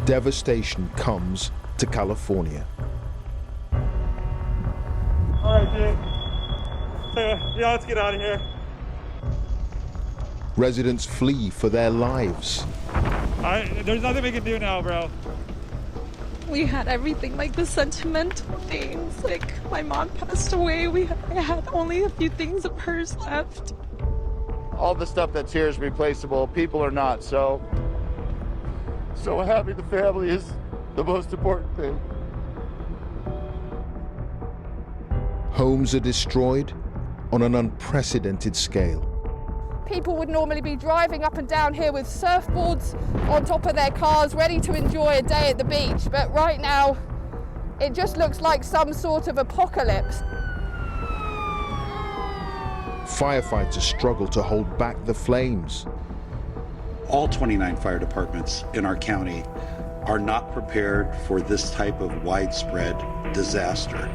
devastation comes to California. All right, dude. Yeah, let's get out of here. Residents flee for their lives. There's nothing we can do now, bro. We had everything, like the sentimental things. Like my mom passed away. I had only a few things of hers left. All the stuff that's here is replaceable. People are not. So having the family is the most important thing. Homes are destroyed on an unprecedented scale. People would normally be driving up and down here with surfboards on top of their cars, ready to enjoy a day at the beach. But right now, it just looks like some sort of apocalypse. Firefighters struggle to hold back the flames. All 29 fire departments in our county are not prepared for this type of widespread disaster.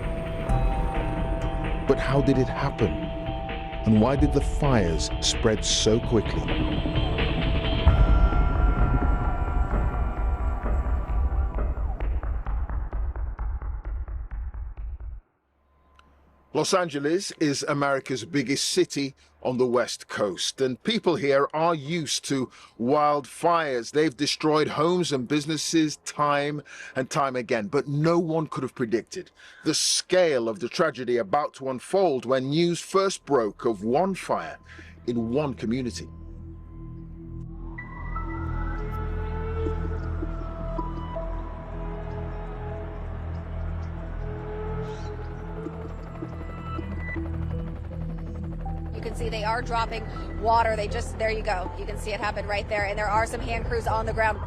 But how did it happen? And why did the fires spread so quickly? Los Angeles is America's biggest city on the West Coast, and people here are used to wildfires. They've destroyed homes and businesses time and time again, but no one could have predicted the scale of the tragedy about to unfold when news first broke of one fire in one community. You can see they are dropping water. There you go. You can see it happen right there. And there are some hand crews on the ground.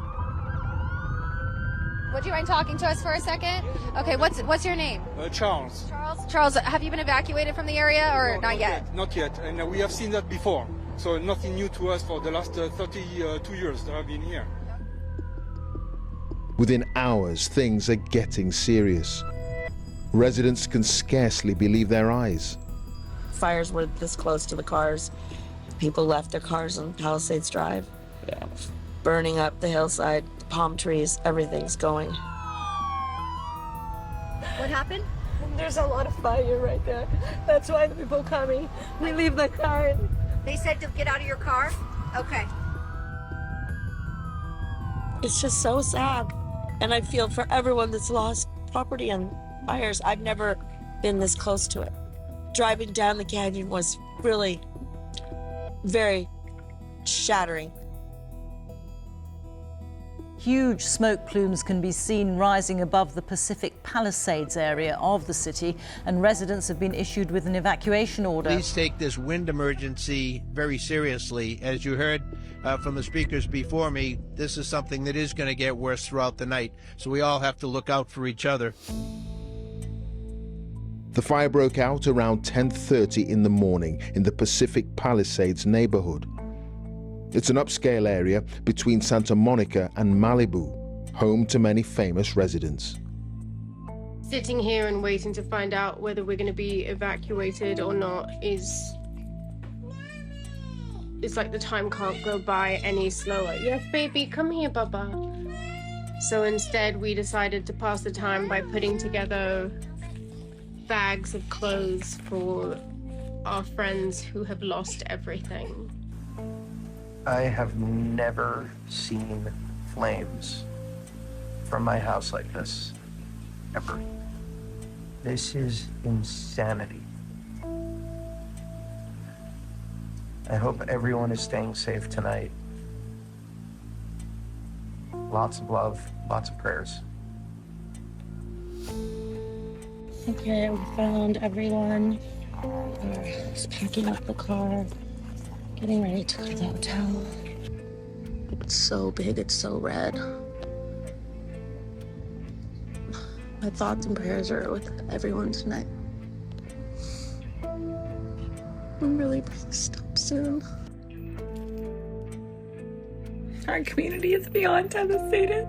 Would you mind talking to us for a second? Okay, what's your name? Charles. Charles, have you been evacuated from the area or No, not yet? Not yet. And we have seen that before. So nothing new to us for the last 32 years that I've been here. Within hours, things are getting serious. Residents can scarcely believe their eyes. Fires were this close to the cars. People left their cars on Palisades Drive. Yeah. Burning up the hillside, palm trees, everything's going. What happened? There's a lot of fire right there. That's why the people coming. We leave the car. They said to get out of your car? Okay. It's just so sad. And I feel for everyone that's lost property on fires. I've never been this close to it. Driving down the canyon was really very shattering. Huge smoke plumes can be seen rising above the Pacific Palisades area of the city, and residents have been issued with an evacuation order. Please take this wind emergency very seriously. As you heard from the speakers before me, this is something that is going to get worse throughout the night, so we all have to look out for each other. The fire broke out around 10:30 in the morning in the Pacific Palisades neighborhood. It's an upscale area between Santa Monica and Malibu, home to many famous residents. Sitting here and waiting to find out whether we're going to be evacuated or not it's like the time can't go by any slower. Yes, baby, come here, Baba. So instead, we decided to pass the time by putting together bags of clothes for our friends who have lost everything. I have never seen flames from my house like this, ever. This is insanity. I hope everyone is staying safe tonight. Lots of love, lots of prayers. Okay, we found everyone. Just packing up the car, getting ready to go to the hotel. It's so big, it's so red. My thoughts and prayers are with everyone tonight. I'm really praying to stop soon. Our community is beyond devastated.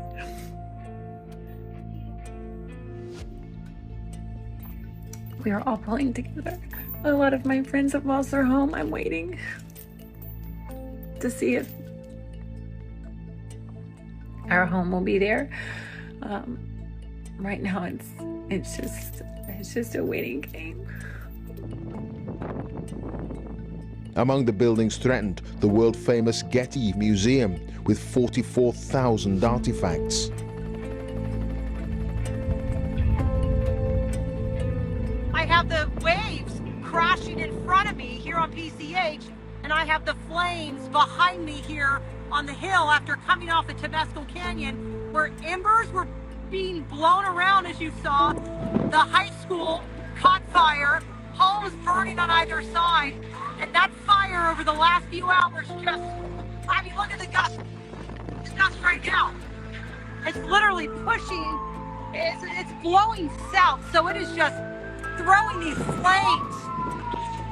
We are all pulling together. A lot of my friends have lost their home. I'm waiting to see if our home will be there. Right now it's just a waiting game. Among the buildings threatened, the world-famous Getty Museum with 44,000 artifacts. I have the waves crashing in front of me here on PCH, and I have the flames behind me here on the hill after coming off of Temescal Canyon, where embers were being blown around, as you saw. The high school caught fire, homes burning on either side, and that fire over the last few hours just, I mean, look at the gust right now. It's literally pushing, it's blowing south, so it is just throwing these flames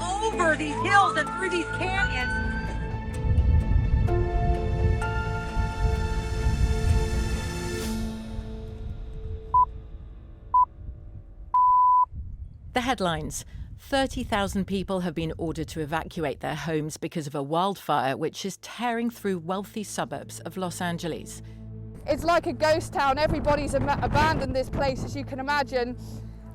over these hills and through these canyons. The headlines. 30,000 people have been ordered to evacuate their homes because of a wildfire which is tearing through wealthy suburbs of Los Angeles. It's like a ghost town. Everybody's abandoned this place, as you can imagine,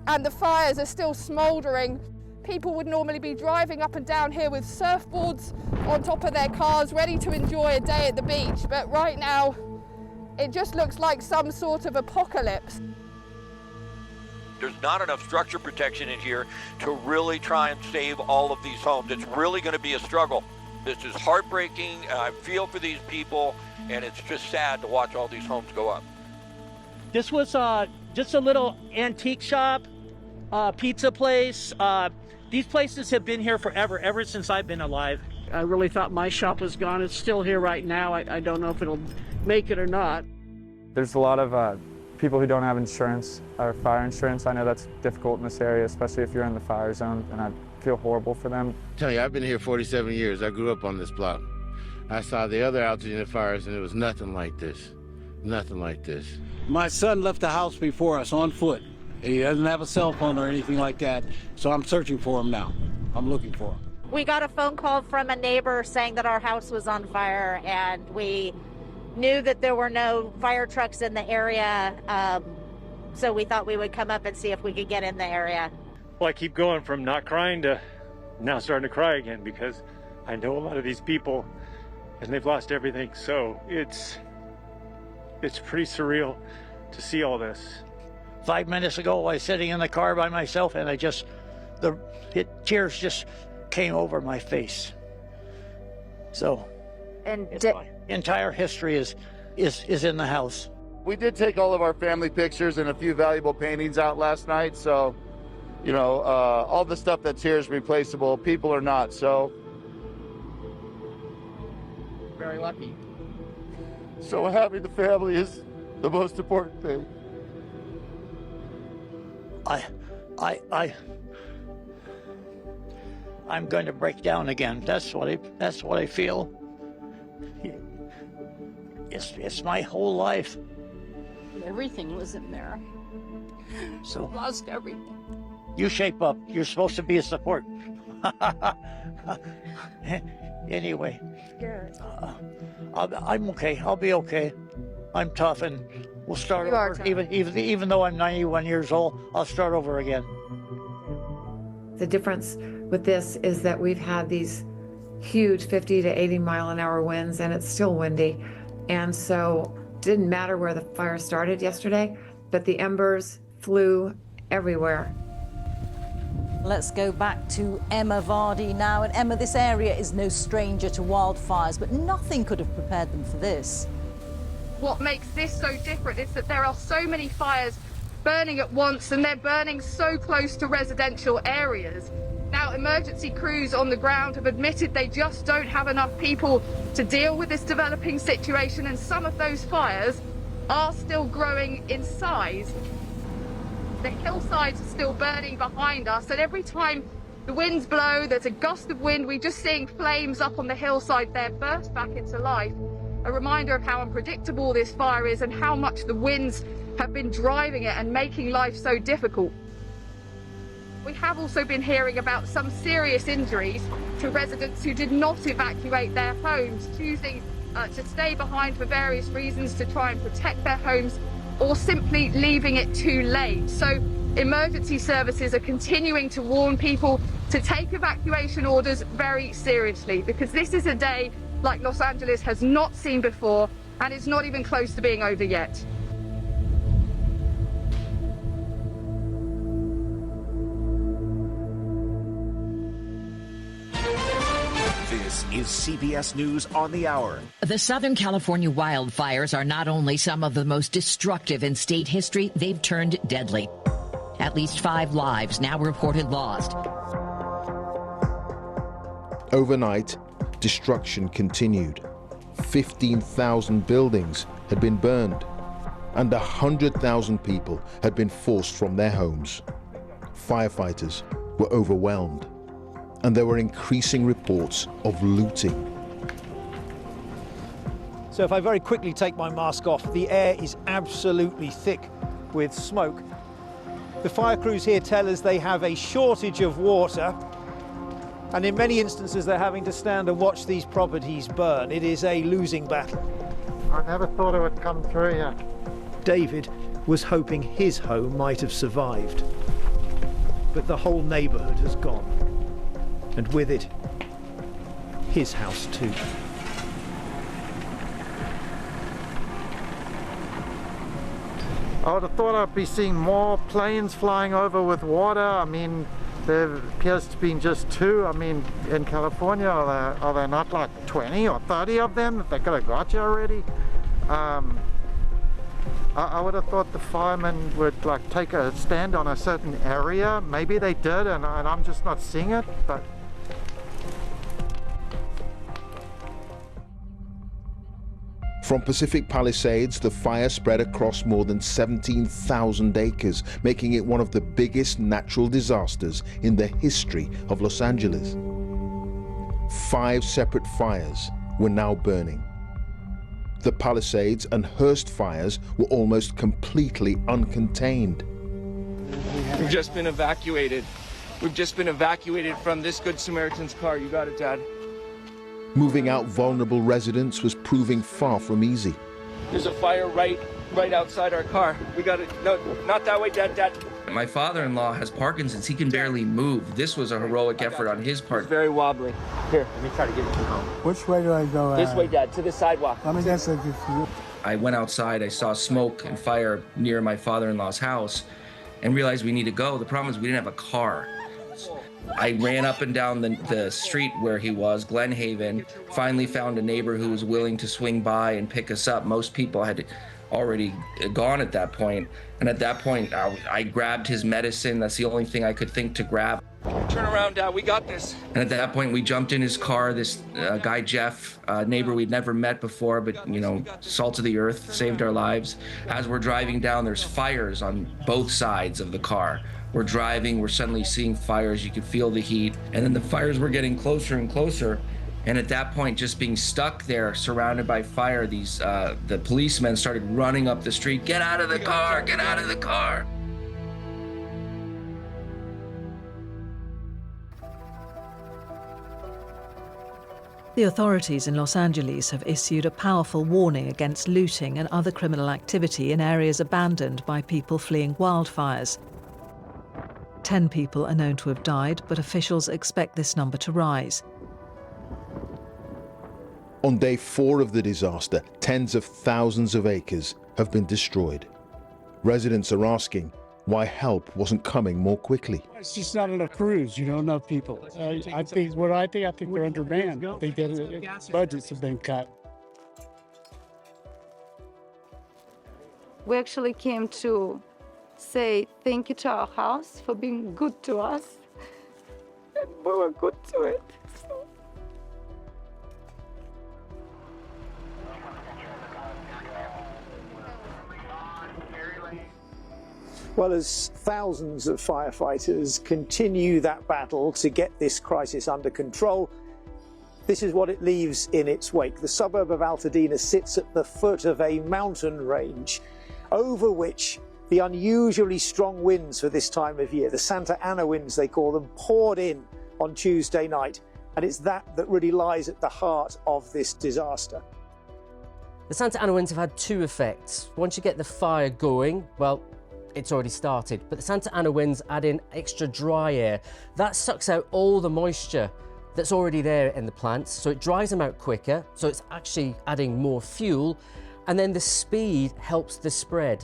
and the fires are still smouldering. People would normally be driving up and down here with surfboards on top of their cars, ready to enjoy a day at the beach, but right now it just looks like some sort of apocalypse. There's not enough structure protection in here to really try and save all of these homes. It's really going to be a struggle. This is heartbreaking. I feel for these people, and it's just sad to watch all these homes go up. This was just a little antique shop, pizza place. These places have been here forever, ever since I've been alive. I really thought my shop was gone. It's still here right now. I don't know if it'll make it or not. There's a lot of people who don't have insurance or fire insurance. I know that's difficult in this area, especially if you're in the fire zone, and I feel horrible for them. I tell you, I've been here 47 years. I grew up on this block. I saw the other altitude fires, and it was nothing like this. Nothing like this. My son left the house before us on foot. He doesn't have a cell phone or anything like that, so I'm searching for him now. I'm looking for him. We got a phone call from a neighbor saying that our house was on fire, and we knew that there were no fire trucks in the area, so we thought we would come up and see if we could get in the area. Well, I keep going from not crying to now starting to cry again, because I know a lot of these people and they've lost everything, so it's pretty surreal to see all this. 5 minutes ago, I was sitting in the car by myself, and tears just came over my face. So, and my entire history is in the house. We did take all of our family pictures and a few valuable paintings out last night, so, you know, all the stuff that's here is replaceable. People are not, so. Very lucky. So having the family is the most important thing. I'm going to break down again. That's what I feel. It's my whole life. Everything was in there. So lost everything. You shape up. You're supposed to be a support. Anyway, I'm okay. I'll be okay. I'm tough, and we'll start over. Even though I'm 91 years old, I'll start over again. The difference with this is that we've had these huge 50 to 80 mile an hour winds, and it's still windy. And so it didn't matter where the fire started yesterday, but the embers flew everywhere. Let's go back to Emma Vardy now. And Emma, this area is no stranger to wildfires, but nothing could have prepared them for this. What makes this so different is that there are so many fires burning at once, and they're burning so close to residential areas. Now, emergency crews on the ground have admitted they just don't have enough people to deal with this developing situation, and some of those fires are still growing in size. The hillsides are still burning behind us, and every time the winds blow, there's a gust of wind, we're just seeing flames up on the hillside there burst back into life. A reminder of how unpredictable this fire is and how much the winds have been driving it and making life so difficult. We have also been hearing about some serious injuries to residents who did not evacuate their homes, choosing to stay behind for various reasons to try and protect their homes, or simply leaving it too late. So emergency services are continuing to warn people to take evacuation orders very seriously, because this is a day like Los Angeles has not seen before, and it's not even close to being over yet. This is CBS News on the Hour. The Southern California wildfires are not only some of the most destructive in state history, they've turned deadly. At least 5 lives now reported lost. Overnight, destruction continued. 15,000 buildings had been burned, and 100,000 people had been forced from their homes. Firefighters were overwhelmed, and there were increasing reports of looting. So if I very quickly take my mask off, the air is absolutely thick with smoke. The fire crews here tell us they have a shortage of water, and in many instances they're having to stand and watch these properties burn. It is a losing battle. I never thought it would come through here. David was hoping his home might have survived, but the whole neighborhood has gone, and with it, his house too. I would have thought I'd be seeing more planes flying over with water. I mean, there appears to be just 2. I mean, in California, are there not like 20 or 30 of them that they could have got you already? I would have thought the firemen would like take a stand on a certain area. Maybe they did, and I'm just not seeing it, but. From Pacific Palisades, the fire spread across more than 17,000 acres, making it one of the biggest natural disasters in the history of Los Angeles. 5 separate fires were now burning. The Palisades and Hearst fires were almost completely uncontained. We've just been evacuated. We've just been evacuated from this Good Samaritan's car. You got it, Dad. Moving out vulnerable residents was proving far from easy. There's a fire right outside our car. We got it. No, not that way, Dad. My father-in-law has Parkinson's. He can barely move. This was a heroic effort on his part. It's very wobbly. Here, let me try to get it home. Which way do I go? This way, Dad, to the sidewalk. Let me guess. I went outside. I saw smoke and fire near my father-in-law's house and realized we need to go. The problem is we didn't have a car. I ran up and down the street where he was, Glen Haven, finally found a neighbor who was willing to swing by and pick us up. Most people had already gone at that point. And at that point, I grabbed his medicine. That's the only thing I could think to grab. Turn around, Dad. We got this. And at that point, we jumped in his car. This guy, Jeff, a neighbor we'd never met before, but, you know, salt of the earth, saved our lives. As we're driving down, there's fires on both sides of the car. We're driving, we're suddenly seeing fires, you could feel the heat, and then the fires were getting closer and closer. And at that point, just being stuck there, surrounded by fire, the policemen started running up the street, "Get out of the car, get out of the car." The authorities in Los Angeles have issued a powerful warning against looting and other criminal activity in areas abandoned by people fleeing wildfires. 10 people are known to have died, but officials expect this number to rise. On day 4 of the disaster, tens of thousands of acres have been destroyed. Residents are asking why help wasn't coming more quickly. It's just not enough crews, enough people. I think they're undermanned. I think that budgets have been cut. We actually came to say thank you to our house for being good to us. And we were good to it. Well, as thousands of firefighters continue that battle to get this crisis under control, this is what it leaves in its wake. The suburb of Altadena sits at the foot of a mountain range over which the unusually strong winds for this time of year, the Santa Ana winds they call them, poured in on Tuesday night. And it's that really lies at the heart of this disaster. The Santa Ana winds have had two effects. Once you get the fire going, well, it's already started, but the Santa Ana winds add in extra dry air. That sucks out all the moisture that's already there in the plants, so it dries them out quicker, so it's actually adding more fuel, and then the speed helps the spread.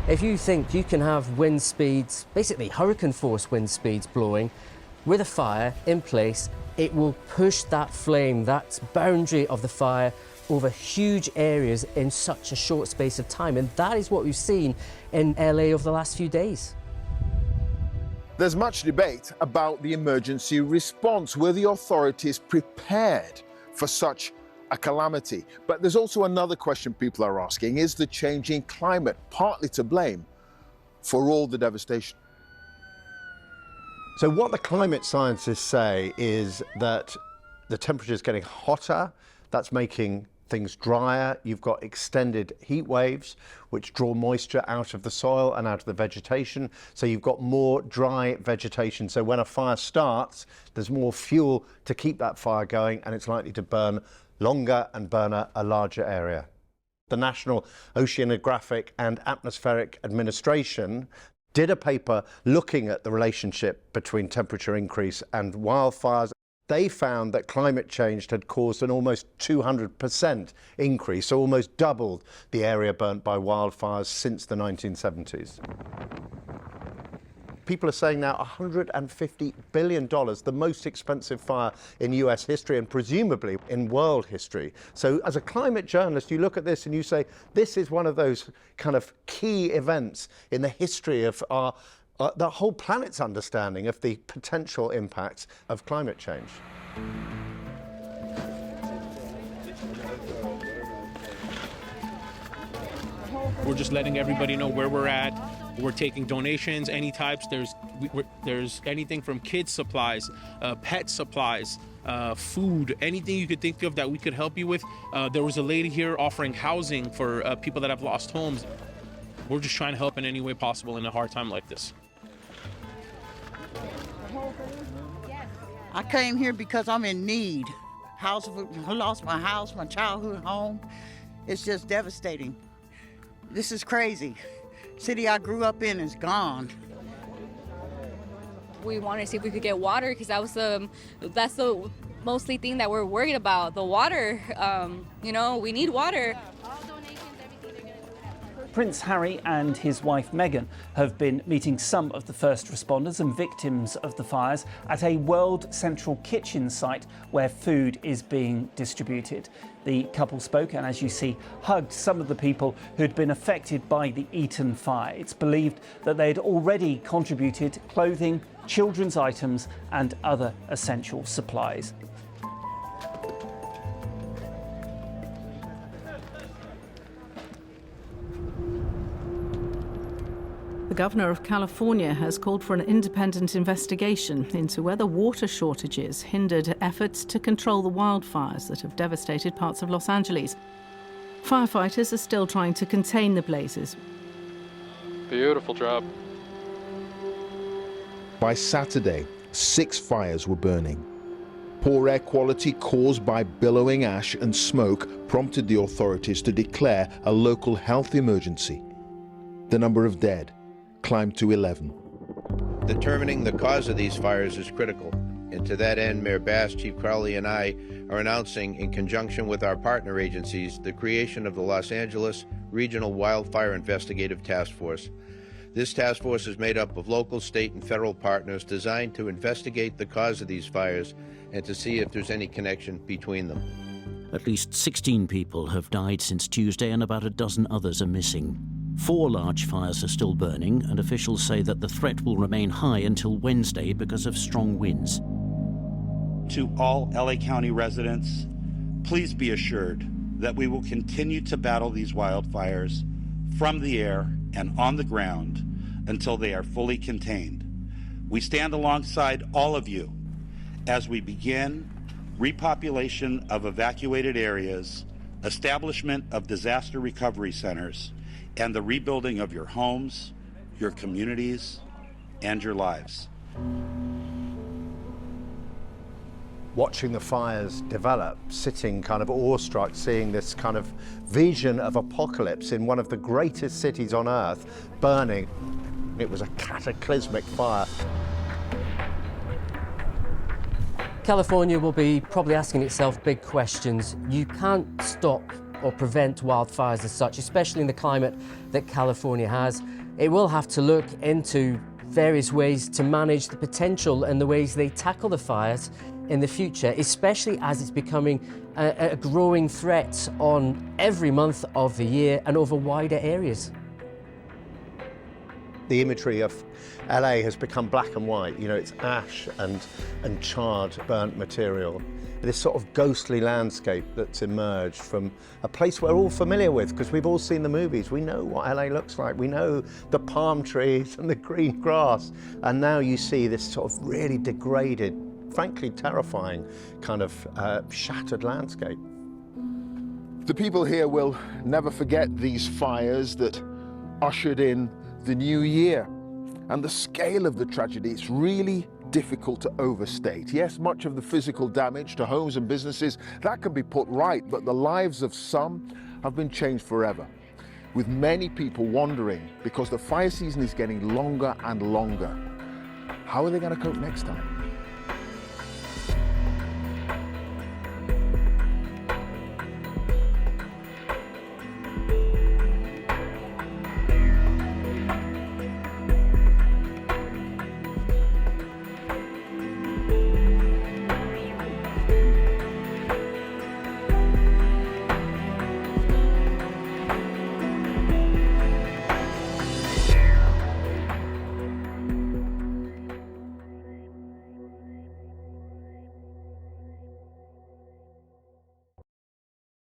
If you think you can have wind speeds, basically hurricane force wind speeds blowing, with a fire in place, it will push that flame, that boundary of the fire, over huge areas in such a short space of time. And that is what we've seen in LA over the last few days. There's much debate about the emergency response. Were the authorities prepared for such a calamity? But there's also another question people are asking. Is the changing climate partly to blame for all the devastation? So what the climate scientists say is that the temperature is getting hotter. That's making things drier. You've got extended heat waves, which draw moisture out of the soil and out of the vegetation. So you've got more dry vegetation. So when a fire starts, there's more fuel to keep that fire going, and it's likely to burn longer and burn a larger area. The National Oceanographic and Atmospheric Administration did a paper looking at the relationship between temperature increase and wildfires. They found that climate change had caused an almost 200% increase, so almost doubled the area burnt by wildfires since the 1970s. People are saying now $150 billion, the most expensive fire in US history and presumably in world history. So as a climate journalist, you look at this and you say, this is one of those kind of key events in the history of our the whole planet's understanding of the potential impacts of climate change. We're just letting everybody know where we're at. We're taking donations, any types. There's anything from kids supplies, pet supplies, food, anything you could think of that we could help you with. There was a lady here offering housing for people that have lost homes. We're just trying to help in any way possible in a hard time like this. I came here because I'm in need. I lost my house, my childhood home. It's just devastating. This is crazy. City I grew up in is gone. We wanted to see if we could get water because that's the mostly thing that we're worried about, the water. We need water. Prince Harry and his wife Meghan have been meeting some of the first responders and victims of the fires at a World Central Kitchen site where food is being distributed. The couple spoke and, as you see, hugged some of the people who'd been affected by the Eaton fire. It's believed that they'd already contributed clothing, children's items and other essential supplies. The governor of California has called for an independent investigation into whether water shortages hindered efforts to control the wildfires that have devastated parts of Los Angeles. Firefighters are still trying to contain the blazes. Beautiful job. By Saturday, 6 fires were burning. Poor air quality caused by billowing ash and smoke prompted the authorities to declare a local health emergency. The number of dead climbed to 11. Determining the cause of these fires is critical, and to that end, Mayor Bass, Chief Crowley, and I are announcing, in conjunction with our partner agencies, the creation of the Los Angeles Regional Wildfire Investigative Task Force. This task force is made up of local, state, and federal partners designed to investigate the cause of these fires and to see if there's any connection between them. At least 16 people have died since Tuesday and about a dozen others are missing. 4 large fires are still burning, and officials say that the threat will remain high until Wednesday because of strong winds. To all LA County residents, please be assured that we will continue to battle these wildfires from the air and on the ground until they are fully contained. We stand alongside all of you as we begin repopulation of evacuated areas, establishment of disaster recovery centers, and the rebuilding of your homes, your communities, and your lives. watching the fires develop, sitting kind of awestruck, seeing this kind of vision of apocalypse in one of the greatest cities on earth burning. It was a cataclysmic fire. California will be probably asking itself big questions. You can't stop or prevent wildfires as such, especially in the climate that California has. It will have to look into various ways to manage the potential and the ways they tackle the fires in the future, especially as it's becoming a growing threat on every month of the year and over wider areas. The imagery of LA has become black and white. You know, it's ash and charred, burnt material. This sort of ghostly landscape that's emerged from a place we're all familiar with because we've all seen the movies. We know what LA looks like. We know the palm trees and the green grass. And now you see this sort of really degraded, frankly terrifying kind of shattered landscape. The people here will never forget these fires that ushered in the new year. And the scale of the tragedy, it's really difficult to overstate. Yes, much of the physical damage to homes and businesses, that can be put right, but the lives of some have been changed forever, with many people wondering, because the fire season is getting longer and longer, how are they going to cope next time?